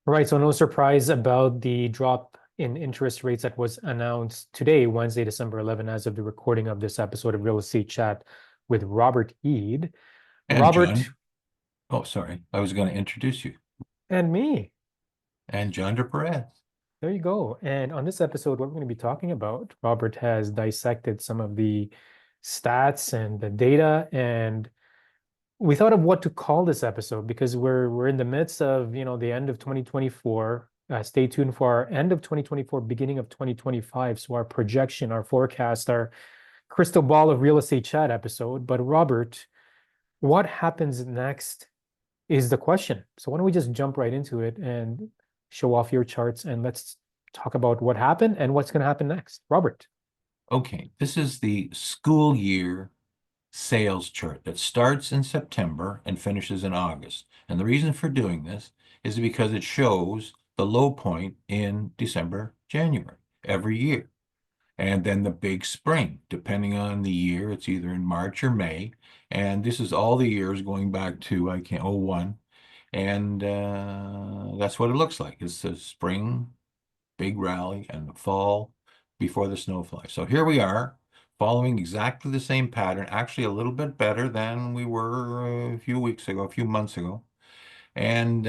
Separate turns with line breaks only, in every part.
Right, so no surprise about the drop in interest rates that was announced today, Wednesday, December 11, as of the recording of this episode of Real Estate Chat with Robert Eid.
And
Robert
John, oh, sorry, I was going to introduce you.
and me.
And John de Perez.
There you go. And on this episode, what we're going to be talking about, Robert has dissected some of the stats and the data, and we thought of what to call this episode because we're in the midst of, the end of 2024. Stay tuned for our end of 2024, beginning of 2025. So our projection, our forecast, our crystal ball of real estate chat episode. But Robert, what happens next is the question. So why don't we just jump right into it and show off your charts and let's talk about what happened and what's going to happen next. Robert.
Okay, this is the school year sales chart that starts in September and finishes in August. And the reason for doing this is because it shows the low point in December, January every year. And then the big spring, depending on the year, it's either in March or May. And this is all the years going back to, I can't, oh 01. And that's what it looks like. It's the spring big rally and the fall before the snow flies. So here we are, following exactly the same pattern, actually a little bit better than we were a few weeks ago, a few months ago, and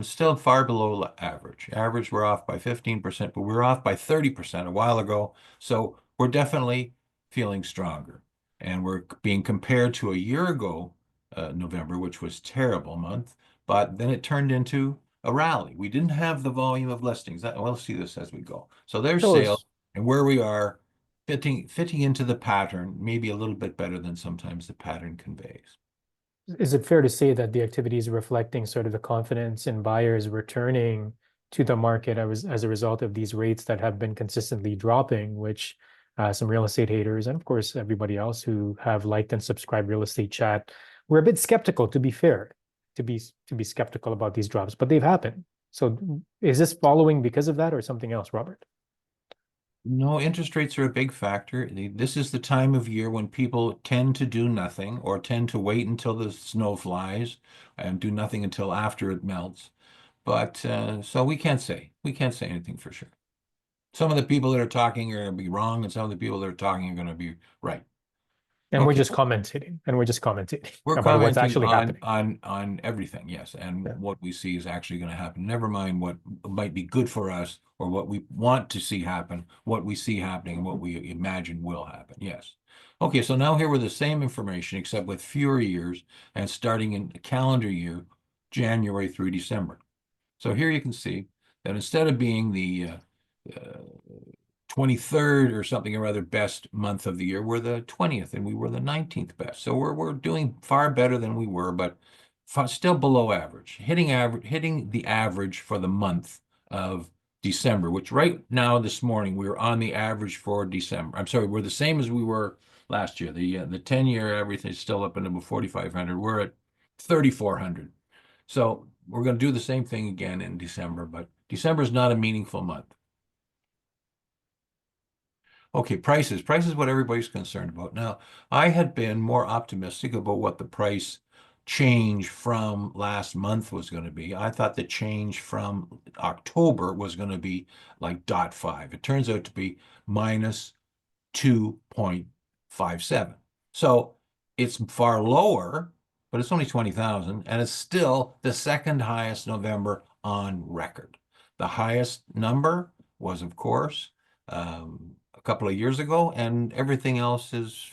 still far below average. Average, we're off by 15%, but we were off by 30% a while ago. So we're definitely feeling stronger. And we're being compared to a year ago, November, which was terrible month, but then it turned into a rally. We didn't have the volume of listings. We'll see this as we go. So there's
So
sales and where we are fitting into the pattern, maybe a little bit better than sometimes the pattern conveys.
is it fair to say that the activity is reflecting sort of the confidence in buyers returning to the market as a result of these rates that have been consistently dropping, which some real estate haters and of course everybody else who have liked and subscribed Real Estate Chat were a bit skeptical, to be fair, to be skeptical about these drops, but they've happened. So is this following because of that or something else, Robert?
No, interest rates are a big factor. This is the time of year when people tend to do nothing or tend to wait until the snow flies and do nothing until after it melts. But so we can't say. We can't say anything for sure. Some of the people that are talking are going to be wrong, and some of the people that are talking are going to be right.
And we're
Okay.
just commentating and we're just commentating
We're
about what's
commenting
actually
on
happening.
everything, yes, and
Yeah.
what we see is actually going to happen. Never mind what might be good for us or what we want to see happen, what we see happening, and what we imagine will happen. Yes. Okay, so now here we're the same information except with fewer years and starting in calendar year, January through December. So here you can see that instead of being the uh, 23rd or something or other best month of the year. We're the 20th and we were the 19th best. So we're doing far better than we were, but still below average. Hitting the average for the month of December, which right now this morning we were on the average for December. I'm sorry, we're the same as we were last year. The 10-year everything's still up into 4,500. We're at 3,400. So we're going to do the same thing again in December, but December is not a meaningful month. Okay, prices. Price is what everybody's concerned about. Now, I had been more optimistic about what the price change from last month was going to be. I thought the change from October was going to be like 0.5. It turns out to be minus 2.57. So it's far lower, but it's only 20,000, and it's still the second highest November on record. The highest number was, of course, a couple of years ago, and everything else is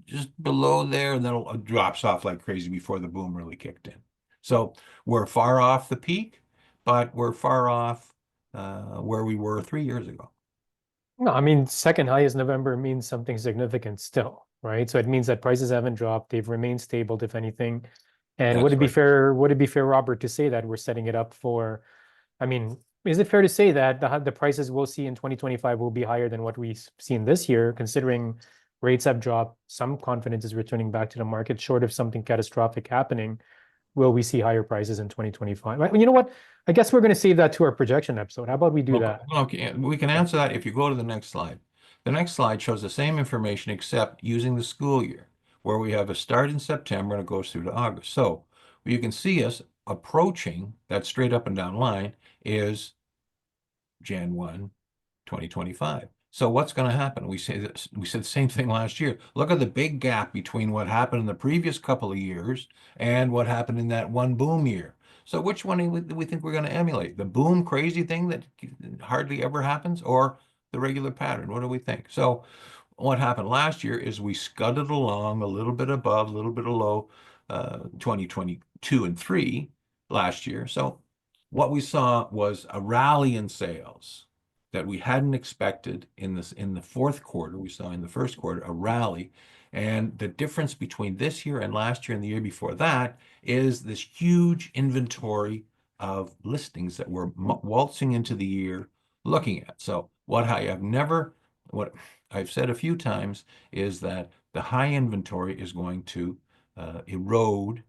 just below there, and then it drops off like crazy before the boom really kicked in. So we're far off the peak, but we're far off where we were 3 years ago.
No, I mean, second highest November means something significant still, right? So it means that prices haven't dropped. They've remained stable, if anything. And
That's right.
would it be fair, Robert, to say that we're setting it up for, I mean, is it fair to say that the prices we'll see in 2025 will be higher than what we've seen this year, considering rates have dropped, some confidence is returning back to the market, short of something catastrophic happening? Will we see higher prices in 2025? You know what? I guess we're going to save that to our projection episode. How about we do
Okay,
that?
okay, we can
Yeah.
answer that if you go to the next slide. The next slide shows the same information except using the school year, where we have a start in September and it goes through to August. So you can see us approaching, that straight up and down line, is Jan 1, 2025. So what's going to happen? We said the same thing last year. Look at the big gap between what happened in the previous couple of years and what happened in that one boom year. So which one do we think we're going to emulate? The boom crazy thing that hardly ever happens, or the regular pattern? What do we think? So what happened last year is we scudded along a little bit above, a little bit below 2022 and 3 last year. So what we saw was a rally in sales that we hadn't expected in the fourth quarter. We saw in the first quarter a rally. And the difference between this year and last year and the year before that is this huge inventory of listings that we're waltzing into the year looking at. So what I've said a few times is that the high inventory is going to erode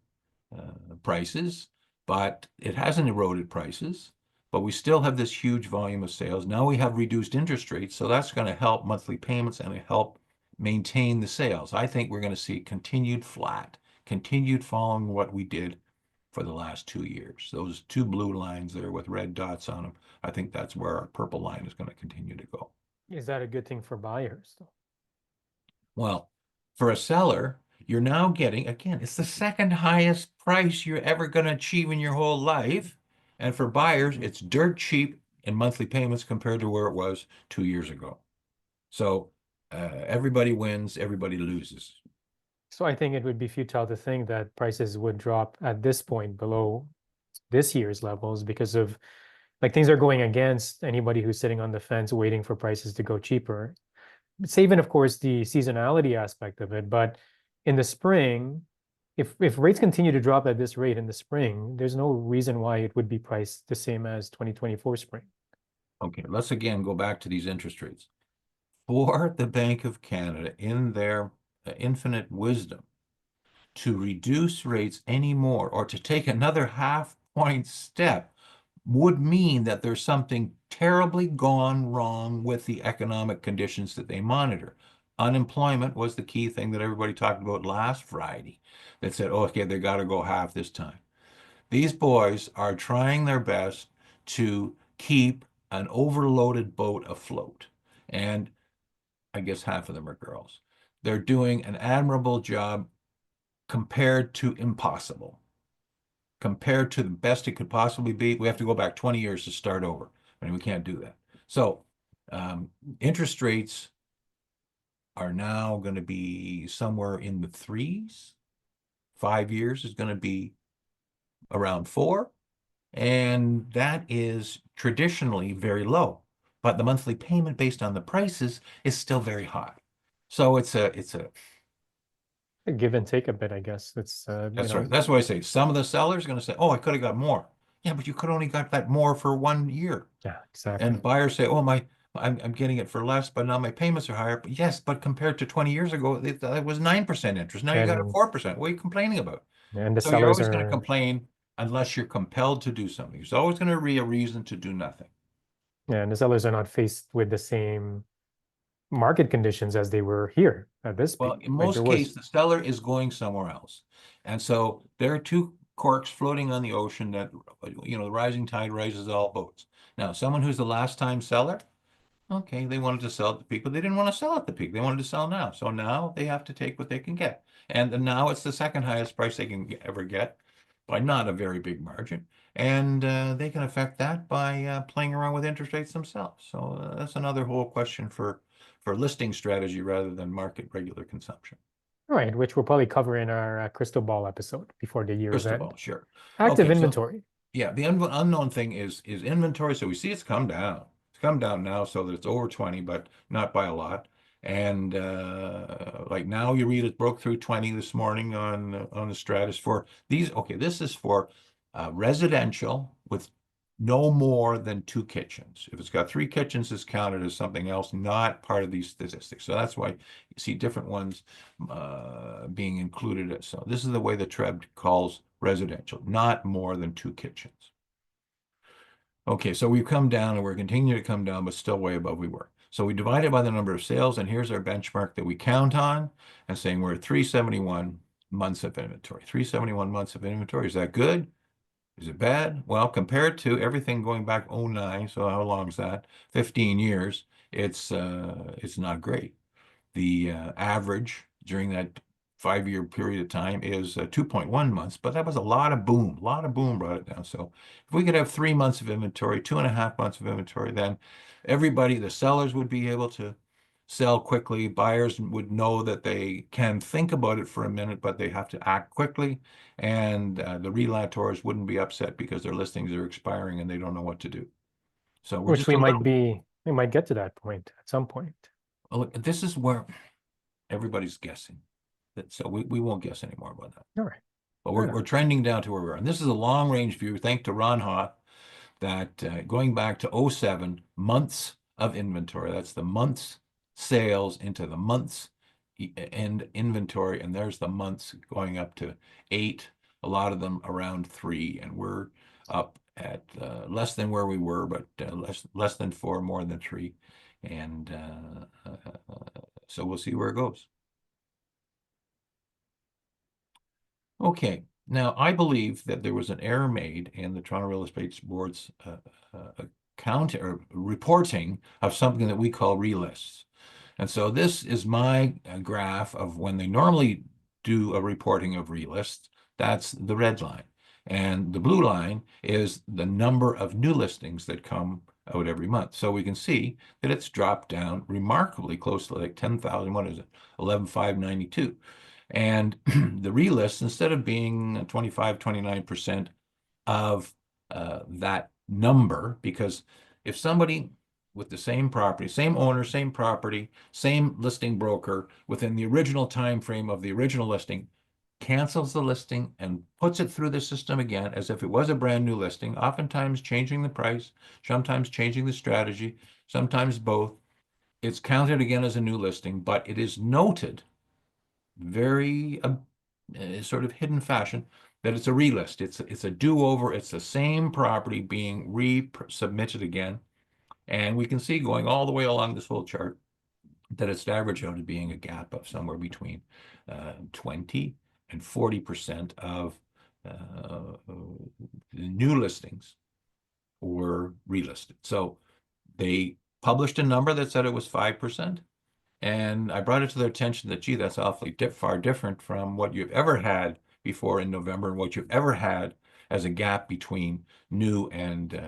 prices, but it hasn't eroded prices. But we still have this huge volume of sales. Now we have reduced interest rates, so that's going to help monthly payments and help maintain the sales. I think we're going to see continued flat, continued following what we did for the last 2 years. Those two blue lines there with red dots on them, I think that's where our purple line is going to continue to go.
Is that a good thing for buyers, though?
Well, for a seller, you're now getting, again, it's the second highest price you're ever going to achieve in your whole life. And for buyers, it's dirt cheap in monthly payments compared to where it was 2 years ago. So everybody wins, everybody loses.
So I think it would be futile to think that prices would drop at this point below this year's levels because of like things are going against anybody who's sitting on the fence waiting for prices to go cheaper. Saving, of course, the seasonality aspect of it, but in the spring, if rates continue to drop at this rate in the spring, there's no reason why it would be priced the same as 2024 spring.
Okay, let's again go back to these interest rates. For the Bank of Canada, in their infinite wisdom, to reduce rates anymore or to take another half point step would mean that there's something terribly gone wrong with the economic conditions that they monitor. Unemployment was the key thing that everybody talked about last Friday that said, oh, okay, they got to go half this time. These boys are trying their best to keep an overloaded boat afloat. And I guess half of them are girls. They're doing an admirable job compared to impossible. Compared to the best it could possibly be, we have to go back 20 years to start over. I mean, we can't do that. So interest rates are now going to be somewhere in the threes. 5 years is going to be around 4. And that is traditionally very low. But the monthly payment based on the prices is still very high. So it's a
Give and take a bit, I guess. It's
that's right. That's what I say. Some of the sellers are going to say, oh, I could have got more. Yeah, but you could only got that more for 1 year.
yeah,
And
exactly.
buyers say, oh, I'm getting it for less, but now my payments are higher. But yes, but compared to 20 years ago, it was 9% interest. Now you got a
And
4%. What are you complaining about?
the
So you're
sellers
always going to
are
complain unless you're compelled to do something. There's always going to be a reason to do nothing.
yeah, and the sellers are not faced with the same market conditions as they were here at this
Well,
peak.
in
Like there
most cases,
was,
the seller is going somewhere else. And so there are two corks floating on the ocean that, the rising tide raises all boats. Now, someone who's the last time seller, okay, they wanted to sell at the peak, but they didn't want to sell at the peak. They wanted to sell now. So now they have to take what they can get. And now it's the second highest price they can ever get by not a very big margin. And they can affect that by playing around with interest rates themselves. So that's another whole question for listing strategy rather than market regular consumption.
right, which we'll probably cover in our crystal ball episode before the year's
First of
end.
all, sure.
Active
Okay, so
inventory.
yeah, the unknown thing is inventory. So we see it's come down. It's come down now so that it's over 20, but not by a lot. And like now you read it broke through 20 this morning on the Stratus for these. Okay, this is for residential with no more than 2 kitchens. If it's got 3 kitchens, it's counted as something else, not part of these statistics. So that's why you see different ones being included. So this is the way the TREB calls residential, not more than 2 kitchens. Okay, so we've come down and we're continuing to come down, but still way above we were. So we divide it by the number of sales, and here's our benchmark that we count on, and saying we're at 371 months of inventory. 371 months of inventory, is that good? Is it bad? Well, compared to everything going back '09, so how long is that? 15 years. It's not great. The average during that 5 year period of time is 2.1 months, but that was a lot of boom. A lot of boom brought it down. So if we could have 3 months of inventory, 2.5 months of inventory, then everybody, the sellers would be able to sell quickly. Buyers would know that they can think about it for a minute, but they have to act quickly. And the realtors wouldn't be upset because their listings are expiring and they don't know what to do. So we're
Which
just a little,
we might get to that point at some point.
look, this is where everybody's guessing. So we won't guess anymore about that.
All right,
But
fair
we're
enough.
trending down to where we are. And this is a long range view, thanks to Ron Hoth, that going back to '07, months of inventory, that's the months sales into the months and inventory. And there's the months going up to 8, a lot of them around 3. And we're up at less than where we were, but less than 4, more than 3. And so we'll see where it goes. Okay, now I believe that there was an error made in the Toronto Real Estate Board's account or reporting of something that we call relists. And so this is my graph of when they normally do a reporting of relists. That's the red line. And the blue line is the number of new listings that come out every month. So we can see that it's dropped down remarkably close to like 10,000. What is it? 11,592. And the relist, instead of being 25, 29% of that number, because if somebody with the same property, same owner, same property, same listing broker within the original time frame of the original listing cancels the listing and puts it through the system again as if it was a brand new listing, oftentimes changing the price, sometimes changing the strategy, sometimes both. It's counted again as a new listing, but it is noted very sort of hidden fashion that it's a relist. It's a do-over. It's the same property being resubmitted again. And we can see going all the way along this whole chart that it's averaged out to being a gap of somewhere between 20 and 40% of new listings were relisted. So they published a number that said it was 5%. And I brought it to their attention that, gee, that's awfully far different from what you've ever had before in November and what you've ever had as a gap between new and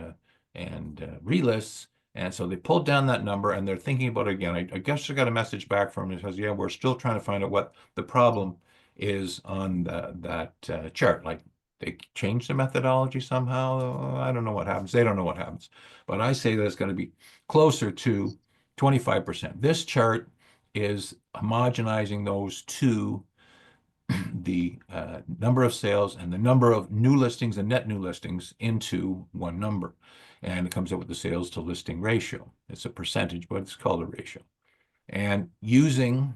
relists. And so they pulled down that number and they're thinking about it again. I guess I got a message back from them that says, yeah, we're still trying to find out what the problem is on that chart. Like they changed the methodology somehow. I don't know what happens. They don't know what happens. But I say that it's going to be closer to 25%. This chart is homogenizing those two, the number of sales and the number of new listings and net new listings into one number. And it comes up with the sales to listing ratio. It's a percentage, but it's called a ratio. And using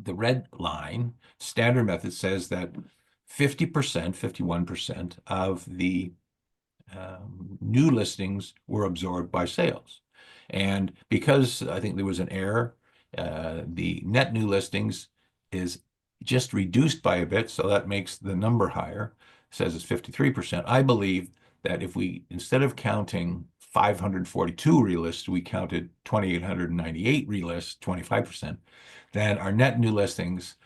the red line, standard method says that 50%, 51% of the new listings were absorbed by sales. And because I think there was an error, the net new listings is just reduced by a bit, so that makes the number higher. It says it's 53%. I believe that if we, instead of counting 542 relists, we counted 2,898 relists, 25%, then our net new listings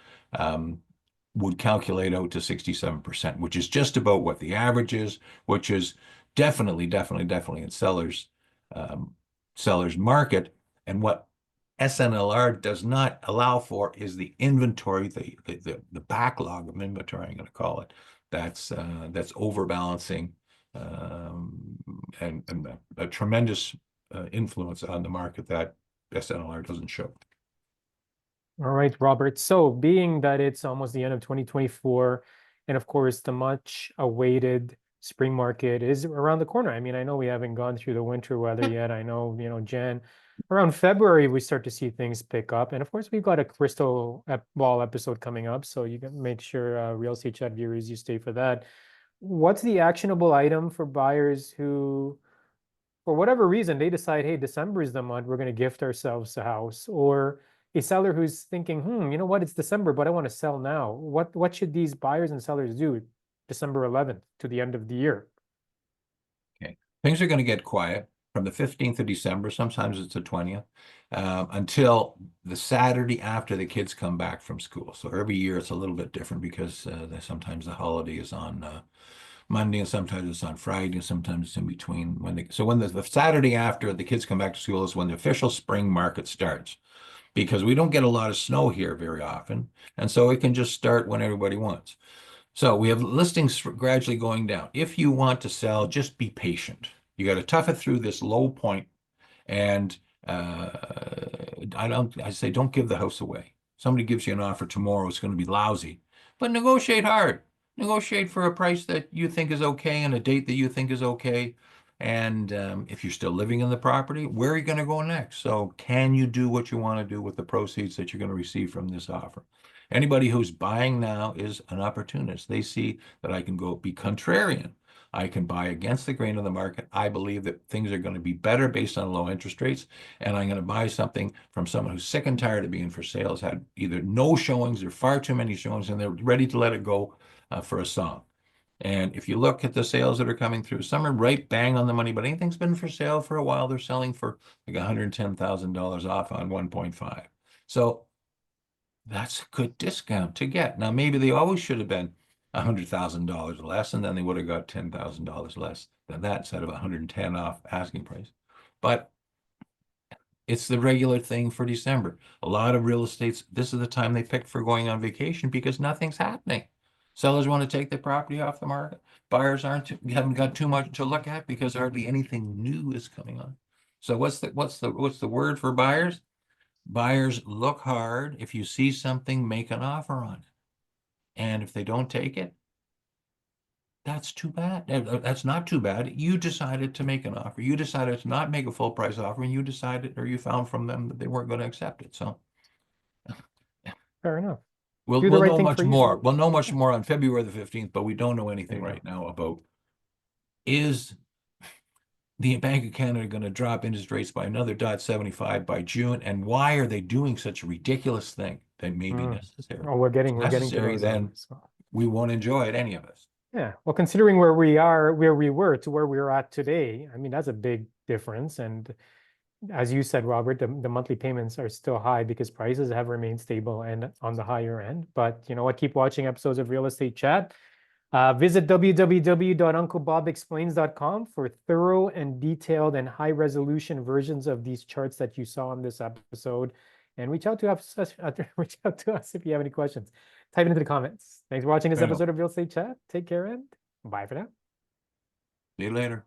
would calculate out to 67%, which is just about what the average is, which is definitely in sellers market. And what SNLR does not allow for is the inventory, the backlog of inventory, I'm going to call it, that's overbalancing and a tremendous influence on the market that SNLR doesn't show.
All right, Robert. So being that it's almost the end of 2024, and of course the much awaited spring market is around the corner. I mean, I know we haven't gone through the winter weather yet. I know, around February we start to see things pick up. And of course we've got a crystal ball episode coming up. So you can make sure Real Estate Chat viewers, you stay for that. What's the actionable item for buyers who, for whatever reason, they decide, hey, December is the month we're going to gift ourselves a house, or a seller who's thinking, you know what, it's December, but I want to sell now. What should these buyers and sellers do December 11th to the end of the year.
Okay. Things are going to get quiet from the 15th of December, sometimes it's the 20th, until the Saturday after the kids come back from school. So every year it's a little bit different because sometimes the holiday is on Monday and sometimes it's on Friday and sometimes it's in between. So when the Saturday after the kids come back to school is when the official spring market starts because we don't get a lot of snow here very often. And so it can just start when everybody wants. So we have listings gradually going down. If you want to sell, just be patient. You got to tough it through this low point, and I say don't give the house away. Somebody gives you an offer tomorrow, it's going to be lousy, but negotiate hard. Negotiate for a price that you think is okay and a date that you think is okay. And if you're still living in the property, where are you going to go next? So can you do what you want to do with the proceeds that you're going to receive from this offer? Anybody who's buying now is an opportunist. They see that I can go be contrarian. I can buy against the grain of the market. I believe that things are going to be better based on low interest rates. And I'm going to buy something from someone who's sick and tired of being for sale, has had either no showings or far too many showings, and they're ready to let it go for a song. And if you look at the sales that are coming through, some are right bang on the money, but anything's been for sale for a while. They're selling for like $110,000 off on 1.5. So that's a good discount to get. Now, maybe they always should have been $100,000 less, and then they would have got $10,000 less than that instead of 110 off asking price. But it's the regular thing for December. A lot of real estates, this is the time they pick for going on vacation because nothing's happening. Sellers want to take their property off the market. Buyers haven't got too much to look at because hardly anything new is coming on. So what's the word for buyers? Buyers look hard. If you see something, make an offer on it. And if they don't take it, that's too bad. That's not too bad. You decided to make an offer. You decided to not make a full price offer, and you decided or you found from them that they weren't going to accept it. So
Fair enough.
we'll
Do the
we'll
right
know
thing for
much
you.
more. We'll know much more on February the 15th, but we don't know
There
anything
you go.
right now about is the Bank of Canada going to drop interest rates by another 0.75 by June? And why are they doing such a ridiculous thing that may be
Mm.
necessary?
Oh,
If it's
we're getting to
necessary,
those
then
as well.
we won't enjoy it, any of us.
Yeah. Well, considering where we are, where we were to where we're at today, I mean, that's a big difference. And as you said, Robert, the monthly payments are still high because prices have remained stable and on the higher end. But you know what? Keep watching episodes of Real Estate Chat. Visit www.unclebobexplains.com for thorough and detailed and high resolution versions of these charts that you saw in this episode. And reach out to us, reach out to us if you have any questions. Type it into the comments. Thanks for watching this
Right on.
episode of Real Estate Chat. Take care and bye for now.
See you later.